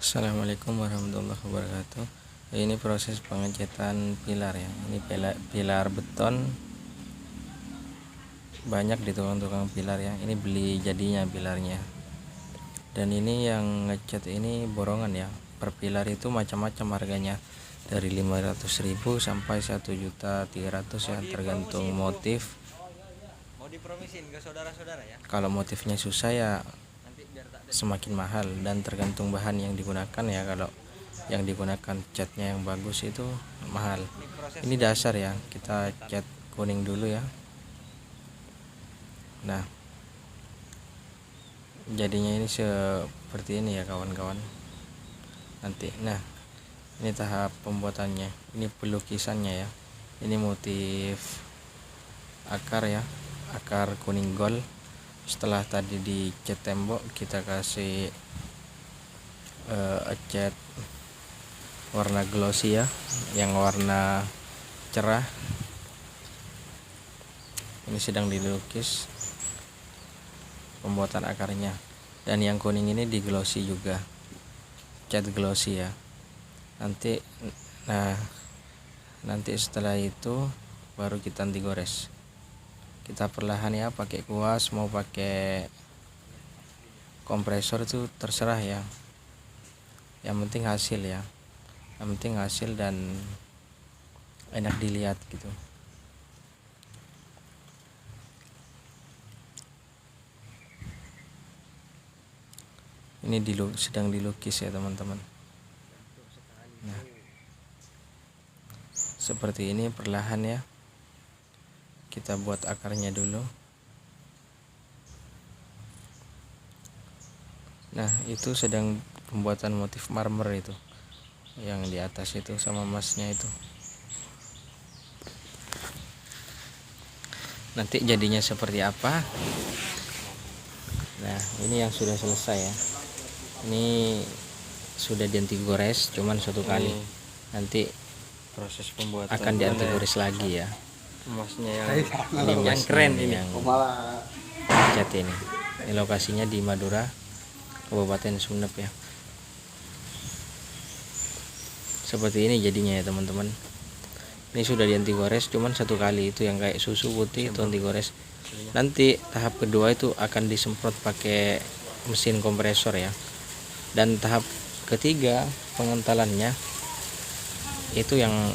Assalamualaikum warahmatullahi wabarakatuh. Ini proses pengecetan pilar ya. Ini pilar beton, banyak di tukang-tukang pilar ya. Ini beli jadinya pilarnya. Dan ini yang ngecat ini borongan ya. Per pilar itu macam-macam harganya, dari 500.000 sampai 1.300.000 ya, tergantung motif. Mau dipromisin ke saudara-saudara ya. Kalau motifnya susah ya semakin mahal, dan tergantung bahan yang digunakan ya. Kalau yang digunakan catnya yang bagus itu mahal. Ini dasar ya, kita cat kuning dulu ya. Nah, jadinya ini seperti ini ya kawan-kawan nanti. Nah, ini tahap pembuatannya, ini pelukisannya ya. Ini motif akar ya, akar kuning gold. Setelah tadi dicat tembok, kita kasih cat warna glossy ya, yang warna cerah. Ini sedang dilukis pembuatan akarnya, dan yang kuning ini di glossy juga, cat glossy ya. Nanti setelah itu baru kita anti gores. Kita perlahan ya, pakai kuas mau pakai kompresor itu terserah ya. Yang penting hasil ya, yang penting hasil dan enak dilihat gitu. Ini sedang dilukis ya teman-teman. Nah, seperti ini perlahan ya. Kita buat akarnya dulu. Nah, itu sedang pembuatan motif marmer itu, yang di atas itu sama emasnya itu. Nanti jadinya seperti apa? Nah, ini yang sudah selesai ya. Ini sudah dianti gores cuman satu kali. Nanti Proses pembuatan akan dianti gores lagi ya. emasnya Yang keren ini, yang malah cat ini. Ini lokasinya di Madura, Kabupaten Sumeneb ya. Seperti ini jadinya ya teman-teman. Ini sudah dianti gores cuman satu kali, itu yang kayak susu putih itu anti gores. Nanti tahap kedua itu akan disemprot pakai mesin kompresor ya. Dan tahap ketiga pengentalannya itu yang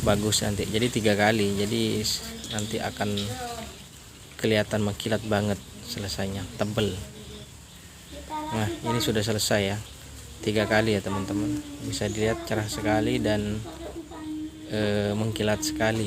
bagus nanti, jadi 3 kali, jadi nanti akan kelihatan mengkilat banget selesainya, tebel. Nah, ini sudah selesai ya, 3 kali ya teman-teman, bisa dilihat cerah sekali dan mengkilat sekali.